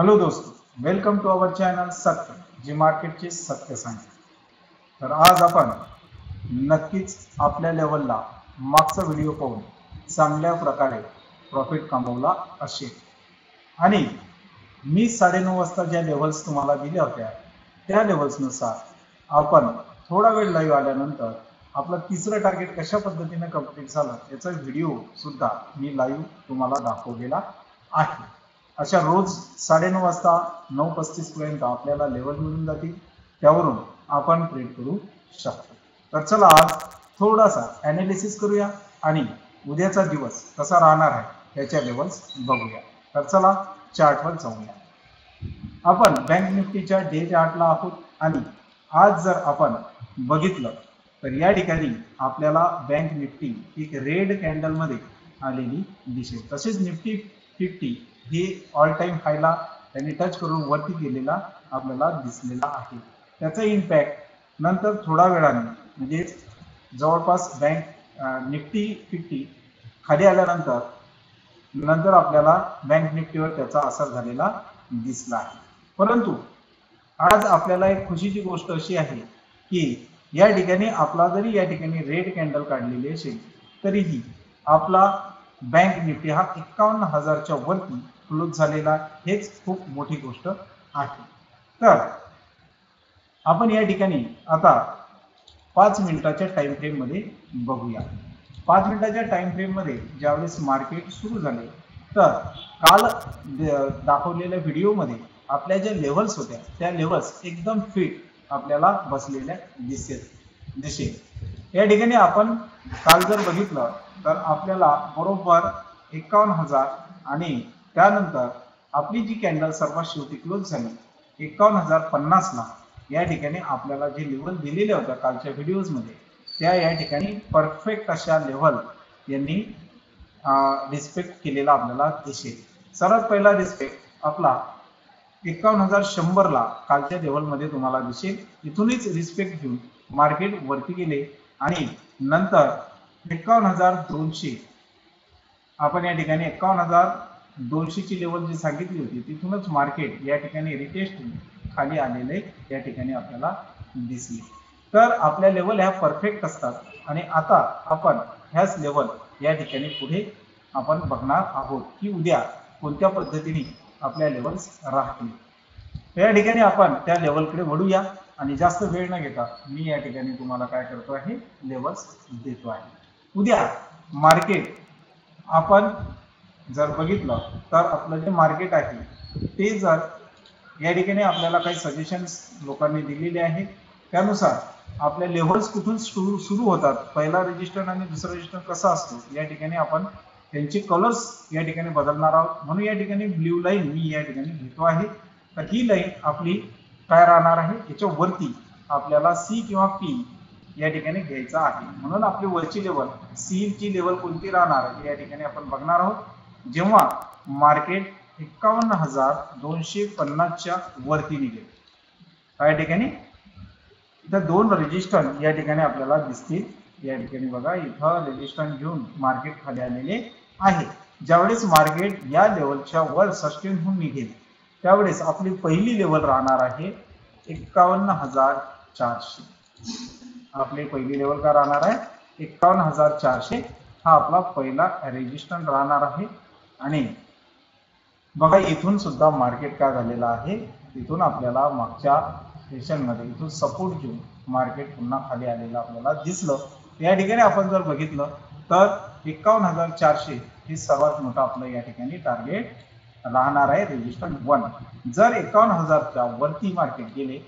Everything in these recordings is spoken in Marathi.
हॅलो दोस्तों, वेलकम टू अवर चॅनल सत्य, जी मार्केटचे सत्य सांगते. तर आज आपण नक्कीच आपल्या लेवलला मागचा व्हिडिओ पाहून चांगल्या प्रकारे प्रॉफिट कमवला असेल. आणि मी 9:30 वाजता ज्या लेवल्स तुम्हाला दिल्या होत्या त्या लेवल्सनुसार आपण थोडा वेळ लाईव्ह आल्यानंतर आपलं तिसरं टार्गेट कशा पद्धतीने कंप्लीट झालं याचा व्हिडिओ सुद्धा मी लाईव्ह तुम्हाला दाखवलेला आहे. अशा रोज 9:30 वाजता 9:35 पर्यंत आपल्याला लेवल मिळून जातील, त्यावरून आपण ट्रेड करू शकतो. तर चला आज थोडासा ॲनालिसिस करूया आणि उद्याचा दिवस कसा राहणार आहे त्याच्या लेवल्स बघूया. तर चला चार्टवर जाऊया. आपण बँक निफ्टीच्या डे चार्टला आहोत आणि आज जर आपण बघितलं तर या ठिकाणी आपल्याला बँक निफ्टी एक रेड कॅन्डल मध्ये आलेली दिसेल. तसेच निफ्टी 50 हे ऑल टाइम हायला त्यांनी टच करून वरती गेलेला आपल्याला दिसलेला आहे. त्याचा इम्पॅक्ट नंतर थोडा वेळाने म्हणजे जवळपास बँक निफ्टी 50 खाली आल्यानंतर आपल्याला बँक निफ्टीवर त्याचा असर झालेला दिसला आहे. परंतु आज आपल्याला एक खुशीची गोष्ट अशी आहे की या ठिकाणी आपला जरी या ठिकाणी रेड कॅन्डल काढलेली असेल तरीही आपला बँक निफ्टी हा 51,000च्या वरती क्लोज झालेला, हेच खूप मोठी गोष्ट आहे. तर आपण या ठिकाणी आता 5 मिनिटाच्या टाइम फ्रेम मध्ये बघूया. 5 मिनिटाच्या टाइम फ्रेम मध्ये ज्यावेळेस मार्केट सुरू झाले तर काल दाखवलेल्या व्हिडिओमध्ये आपल्या ज्या लेव्हल्स होत्या त्या लेव्हल्स एकदम फिट आपल्याला बसलेल्या दिसेल. या ठिकाणी आपण काल जर बघितलं तर आपल्याला बरोबर 51,000 आणि त्यानंतर आपली जी कॅन्डल सर्वात शेवटी क्लोज झाली 51,050 ला, या ठिकाणी आपल्याला जे लेवल दिलेले होत्या कालच्या व्हिडिओज मध्ये त्या या ठिकाणी परफेक्ट अशा लेवल यांनी रिस्पेक्ट केलेला आपल्याला दिसेल. सर्वात पहिला रिस्पेक्ट आपला 51,100 ला कालच्या लेवल मध्ये तुम्हाला दिसेल. इथूनच रिस्पेक्ट घेऊन मार्केट वरती गेले आणि नंतर 51,200 आपण या ठिकाणी 51,200 ची लेवल जी सांगितली होती तिथूनच मार्केट या ठिकाणी रिटेस्ट खाली आलेले या ठिकाणी आपल्याला दिसले. तर आपल्या लेवल ह्या परफेक्ट असतात आणि आता आपण ह्याच लेवल या ठिकाणी पुढे आपण बघणार आहोत की उद्या कोणत्या पद्धतीने आपल्या लेवल्स राहतील. या ठिकाणी आपण त्या लेवलकडे वळूया आणि जास्त वेळ न घेता मी या ठिकाणी तुम्हाला काय करतो आहे, लेवल्स देतो आहे. उद्या मार्केट आपण जर बघितलं तर आपलं जे मार्केट आहे ते जर या ठिकाणी आपल्याला काही सजेशन्स लोकांनी दिलेले आहेत त्यानुसार आपल्या लेव्हल्स कुठून सुरू होतात, पहिला रेजिस्टर आणि दुसरा रेजिस्टर कसा असतो या ठिकाणी आपण त्यांचे कलर्स या ठिकाणी बदलणार आहोत. म्हणून या ठिकाणी ब्ल्यू लाईन मी या ठिकाणी घेतो आहे. तर ही लाईन आपली काय राहणार आहे, याच्या वरती आपल्याला सी किंवा पी या ठिकाणी घ्यायचा आहे. म्हणून आपली वरची लेवल सी ची लेवल कोणती राहणार आहे या ठिकाणी आपण बघणार आहोत. जेव्हा मार्केट 51,250 च्या वरती निघेल या ठिकाणी इथं दोन रेजिस्टन्स या ठिकाणी आपल्याला दिसतील. या ठिकाणी बघा इथं रेजिस्टन्स घेऊन मार्केट खाली आलेले आहे. ज्यावेळेस मार्केट या लेवलच्या वर सस्टेन होऊन निघेल त्यावेळेस आपली पहिली लेवल राहणार आहे 51,400. आपली पहिली लेवल का राहणार आहे 51,400. हा आपला पहिला रेजिस्टन्स राहणार आहे. आणि बघा इथून सुद्धा मार्केट काय झालेला आहे, इथून आपल्याला मागच्या सेशन मध्ये इथून सपोर्ट घेऊन मार्केट पुन्हा खाली आलेलं आपल्याला दिसलं. या ठिकाणी आपण जर बघितलं तर 51,400 हे सर्वात मोठं आपलं या ठिकाणी टार्गेट राहणार आहे, रेजिस्टन्स 1. जर 51,000च्या वरती मार्केट गेले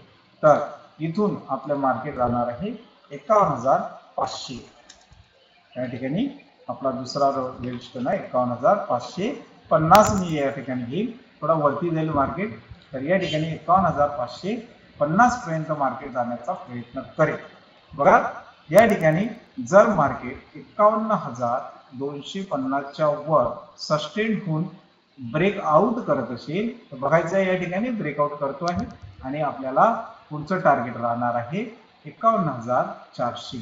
तर इथून आपलं मार्केट राहणार आहे 51,500. या ठिकाणी आपला दुसरा रेजिस्टन्स आहे 51,550. मी या ठिकाणी घेईल, थोडा वरती जाईल मार्केट. तर या ठिकाणी 51,550 पर्यंत मार्केट जाण्याचा प्रयत्न करेल. बघा या ठिकाणी जर मार्केट 51,250 च्या वर सस्टेन होऊन ब्रेकआउट करत असेल तर बघायचं या ठिकाणी ब्रेकआउट करतो आहे आणि आपल्याला पुढचं टार्गेट राहणार आहे 51,400.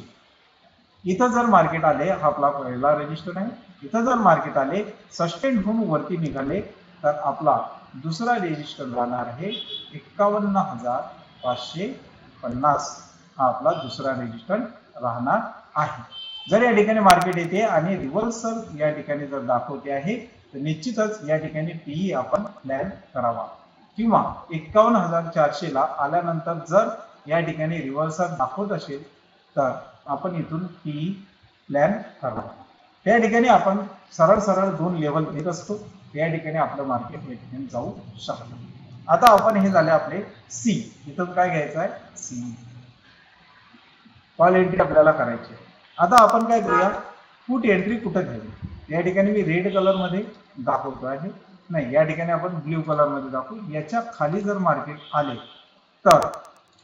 इथं जर मार्केट आले, हा आपला पहिला रेजिस्टर आहे, इथं जर मार्केट आले सस्टेन होऊन वरती निघाले तर आपला दुसरा रेजिस्टन्स राहणार आहे 51,550 हा आपला दुसरा रेजिस्टन्स राहणार आहे। जर या ठिकाणी मार्केट येते आणि रिव्हर्सल या ठिकाणी जर दाखवते आहे तर निश्चितच या ठिकाणी टीई आपण प्लॅन करावा, किंवा 51,400 ला आल्यानंतर जर या ठिकाणी रिव्हर्सल दाखवत असेल तर आपण इथून टीई प्लॅन करावा। त्या ठिकाणी आपण सरळ सरळ दोन लेवल घेत असतो, या ठिकाणी आपलं मार्केट या ठिकाणी जाऊ शकतो। आता आपण हे झाले आपले सी, इथून काय घ्यायचं आहे सी, कॉल एंट्री आपल्याला करायची आहे। आता आपण काय करूया, पुट एंट्री कुठे घ्यावी, या ठिकाणी मी रेड कलर मध्ये दाखवतो आहे, नाही या ठिकाणी आपण ब्ल्यू कलर मध्ये दाखवू। याच्या खाली जर मार्केट आले तर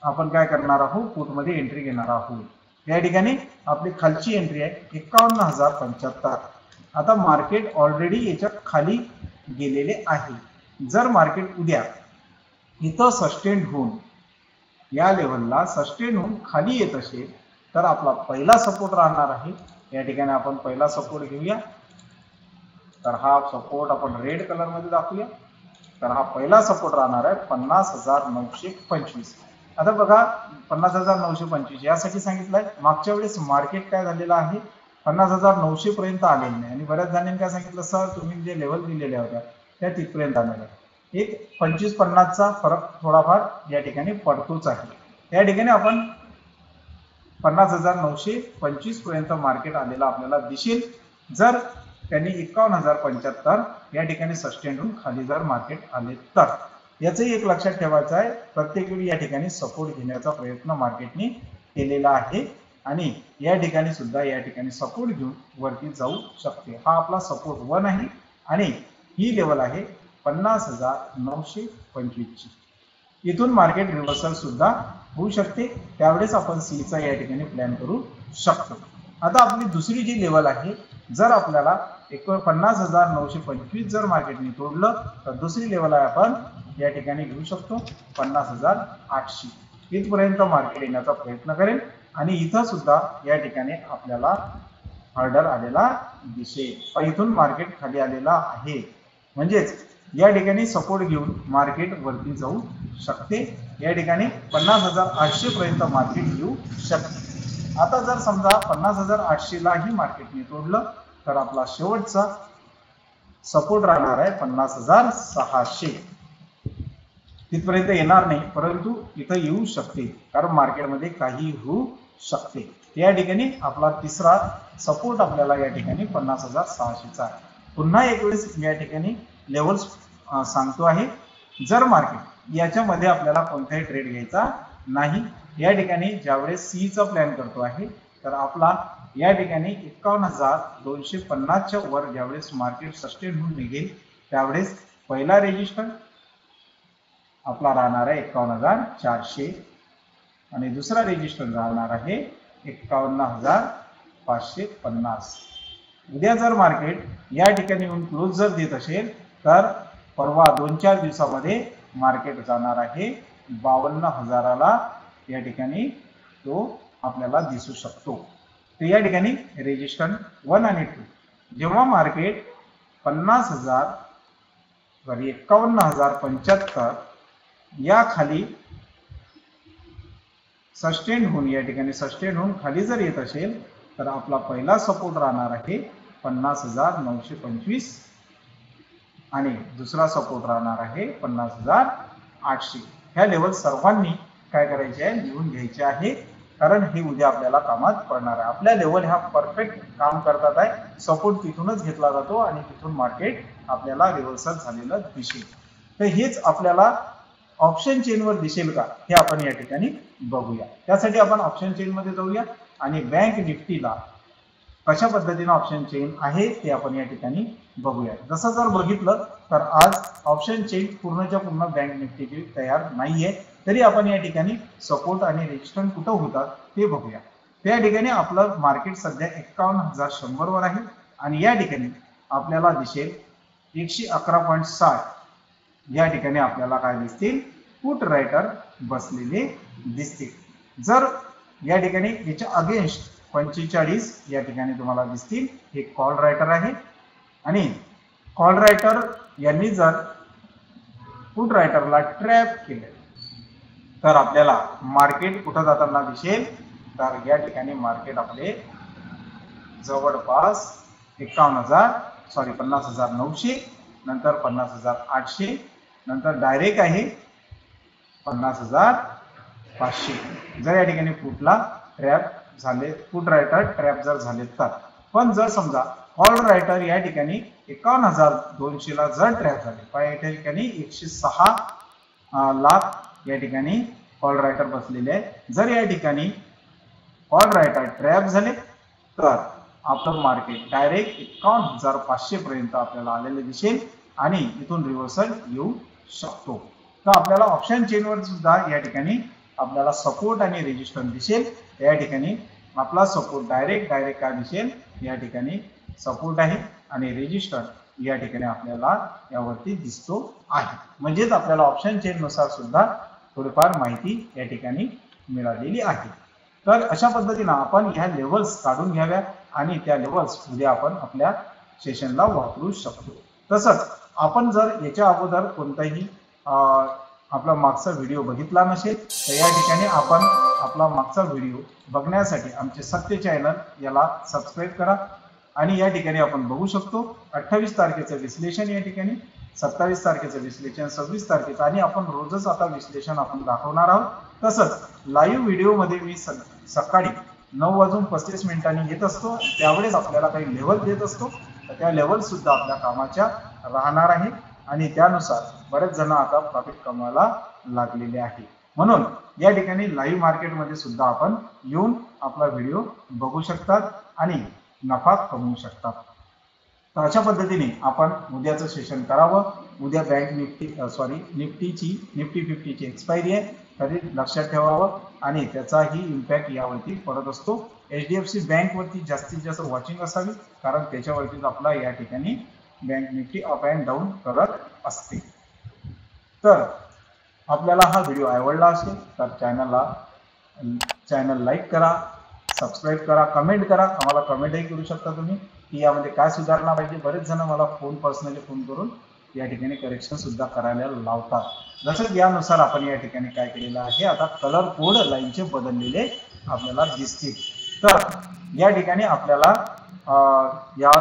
आपण काय करणार आहोत, पुट मध्ये एंट्री घेणार आहोत। या ठिकाणी आपली खालची एंट्री आहे 51,075। आता मार्केट ऑलरेडी याच्या खाली गेलेले आहे। जर मार्केट उद्या इथं सस्टेन होऊन या लेवलला सस्टेन होऊन खाली येत असेल तर आपला पहिला सपोर्ट राहणार आहे, या ठिकाणी आपण पहिला सपोर्ट घेऊया। तर हा सपोर्ट आपण रेड कलर मध्ये दाखवूया। तर हा पहिला सपोर्ट राहणार आहे 50,925। आता बघा 50,925 यासाठी सांगितलंय, मागच्या वेळेस मार्केट काय झालेलं आहे 50,900 पर्यंत आलेलं नाही आणि बऱ्याच जणांनी काय सांगितलं, सर तुम्ही जे लेवल दिलेल्या होत्या त्या तिथपर्यंत आलेल्या, एक 25-50 चा फरक थोडाफार या ठिकाणी पडतोच आहे। या ठिकाणी आपण 50,925 पर्यंत मार्केट आलेला आपल्याला दिसेल। जर त्यांनी 51,075 या ठिकाणी सस्टेन होऊन खाली जर मार्केट आले तर याचंही एक लक्षात ठेवायचं आहे, प्रत्येक वेळी या ठिकाणी सपोर्ट घेण्याचा प्रयत्न मार्केटने केलेला आहे आणि या ठिकाणी सुद्धा या ठिकाणी सपोर्ट घेऊन वरती जाऊ शकते। हा आपला सपोर्ट 1 आहे आणि ही लेवल आहे 50,925 ची। इथून मार्केट रिव्हर्सल सुद्धा होऊ शकते, त्यावेळेस आपण सी चा या ठिकाणी प्लॅन करू शकतो। आता आपली दुसरी जी लेवल आहे, जर आपल्याला 50,925 जर मार्केटने तोडलं तर दुसरी लेवल आहे आपण या ठिकाणी घेऊ शकतो 50,800। इथपर्यंत मार्केट येण्याचा प्रयत्न करेल आणि इथं सुद्धा या ठिकाणी आपल्याला ऑर्डर आलेला दिसेल। इथून मार्केट खाली आलेला आहे, म्हणजेच या ठिकाणी सपोर्ट घेऊन मार्केट वरती जाऊ शकते। या ठिकाणी 50,800 पर्यंत मार्केट येऊ शकते। आता जर समजा 50,800 ला ही मार्केटने तोडलं तर आपला शेवटचा सपोर्ट राहणार आहे 50,600। तिथपर्यंत येणार नाही, परंतु इथं येऊ शकते, कारण मार्केटमध्ये काही होऊ शकते। या ठिकाणी आपला तिसरा सपोर्ट आपल्याला या ठिकाणी 50,600 चा आहे। पुन्हा एक वेळेस या ठिकाणी लेवल्स सांगतो आहे, जर मार्केट याच्यामध्ये आपल्याला कोणताही ट्रेड घ्यायचा नाही। या ठिकाणी ज्यावेळेस सी चा प्लॅन करतो आहे तर आपला या ठिकाणी 51,250 च्या वर ज्यावेळेस मार्केट सस्टेन होऊन निघेल त्यावेळेस पहिला रेजिस्टन्स आपला राहणार आहे 51,400 आणि दुसरा रेजिस्टन्स राहणार आहे 51,550। उद्या जर मार्केट या ठिकाणी येऊन क्लोज जर देत असेल तर परवा 2-4 दिवसामध्ये मार्केट जाणार आहे 52,000ला, या ठिकाणी तो आपल्याला दिसू शकतो। तर या ठिकाणी रेजिस्टन्स 1 आणि 2 जेव्हा मार्केट 51,075 या खाली सस्टेन होऊन या ठिकाणी सस्टेन होऊन खाली जर येत असेल तर आपला पहिला सपोर्ट राहणार आहे 50,925 आणि दुसरा सपोर्ट राहणार आहे 50,800। ह्या लेवल सर्वांनी काय करायचे आहे, लिहून घ्यायचे आहे, कारण हे उद्या आपल्याला कामात पडणार आहे। आपल्या लेवल ह्या परफेक्ट काम करतात आहे, सपोर्ट तिथूनच घेतला जातो आणि तिथून मार्केट आपल्याला रिव्हर्सल झालेलं दिसेल। तर हेच आपल्याला ऑप्शन चेन वर दिसेल का हे आपण या ठिकाणी बघूया। त्यासाठी आपण ऑप्शन चेन मध्ये जाऊया आणि बँक निफ्टीला कशा पद्धतीने ऑप्शन चेन आहे ते आपण या ठिकाणी बघूया। जसं जर बघितलं तर आज ऑप्शन चेन पूर्णच्या पूर्ण बँक निफ्टीची तयार नाहीये, तरी आपण या ठिकाणी सपोर्ट आणि रेजिस्टन्स कुठं होतात ते बघूया। त्या ठिकाणी आपलं मार्केट सध्या 51,100 वर आहे आणि या ठिकाणी आपल्याला दिसेल 111.60 या ठिकाणी आपल्याला काय दिसतील, पुट रायटर बसलेले दिसतील। जर या ठिकाणी याच्या अगेन्स्ट 45 या ठिकाणी तुम्हाला दिसतील, हे कॉल रायटर आहे आणि कॉल रायटर यांनी जर पुट रायटरला ट्रॅप केले तर आपल्याला मार्केट कुठं जाताना दिसेल, तर या ठिकाणी मार्केट आपले जवळपास 50,900, नंतर 50,800, नंतर डायरेक्ट आहे 50,500. जर या ठिकाणी पुटला ट्रॅप झाले, पुट रायटर ट्रॅप जर झाले तर. पण जर समजा कॉल रायटर या ठिकाणी 51,200 ला जर ट्रॅप झाले, या ठिकाणी 106 लाख या ठिकाणी कॉल रायटर बसलेले आहे. जर या ठिकाणी कॉल रायटर ट्रॅप झाले तर आपलं मार्केट डायरेक्ट 51,500 पर्यंत आपल्याला आलेले दिसेल आणि इथून रिव्हर्सल येऊ शकतो. तर आपल्याला ऑप्शन चेनवर सुद्धा या ठिकाणी आपल्याला सपोर्ट आणि रेजिस्टन्स दिसेल. या ठिकाणी आपला सपोर्ट डायरेक्ट काय दिसेल, या ठिकाणी सपोर्ट आहे आणि रेजिस्टन्स या ठिकाणी आपल्याला यावरती दिसतो आहे. म्हणजेच आपल्याला ऑप्शन चेन नुसार सुद्धा थोडीफार माहिती या ठिकाणी मिळालेली आहे. तर अशा पद्धतीने आपण ह्या लेवल्स काढून घ्याव्या आणि त्या लेवल्स उद्या आपण आपल्या सेशनला वापरू शकतो. तसंच आपण जर याच्या अगोदर कोणताही आपला मागचा व्हिडिओ बघितला नसेल तर या ठिकाणी आपण आपला मागचा व्हिडिओ बघण्यासाठी आमचे सत्य चॅनल याला सबस्क्राईब करा आणि या ठिकाणी आपण बघू शकतो 28 तारखेचं विश्लेषण, या ठिकाणी 27 तारखेचं विश्लेषण, 26 तारखेचं, आणि आपण रोजच आता विश्लेषण आपण दाखवणार आहोत. तसंच लाईव्ह व्हिडिओमध्ये मी सकाळी 9:35 येत असतो, त्यावेळेस आपल्याला काही लेवल देत असतो. तर त्या लेवल सुद्धा आपल्या कामाच्या राहणार आहे आणि त्यानुसार बरेच जण आता प्रॉफिट कमवायला लागलेले आहे. म्हणून या ठिकाणी लाईव्ह मार्केटमध्ये सुद्धा आपण येऊन आपला व्हिडिओ बघू शकतात आणि नफा कमवू शकतात. तर अशा पद्धतीने आपण उद्याचं सेशन करावं. उद्या बँक निफ्टी 50ची एक्सपायरी आहे, तरी लक्षात ठेवावं आणि त्याचाही इम्पॅक्ट यावरती पडत असतो. HDFC बँकवरती जास्तीत जास्त वॉचिंग असावी, कारण त्याच्यावरतीच आपला या ठिकाणी bank Nifty up and down करत असते. तर आपल्याला हा व्हिडिओ आवडला असेल तर चॅनल लाईक करा, सबस्क्राईब करा, कमेंट करा. आम्हाला कमेंटही करू शकता तुम्ही की यामध्ये काय सुधारणा पाहिजे. बरेच जण मला पर्सनली फोन करून या ठिकाणी करेक्शन सुद्धा करायला लावतात. जसं यानुसार आपण या ठिकाणी काय केलेलं आहे, आता कलर कोड लाईनचे बदललेले आपल्याला दिसतील. तर या ठिकाणी आपल्याला या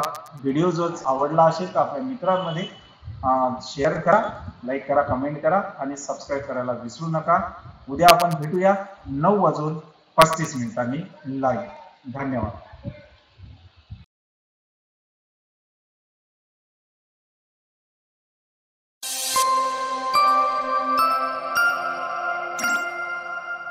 व्हिडिओ जर आवडला असेल तर आपल्या मित्रांमध्ये शेअर करा, लाईक करा, कमेंट करा आणि सबस्क्राईब करायला विसरू नका. उद्या आपण भेटूया 9:35 लाईव्ह. धन्यवाद.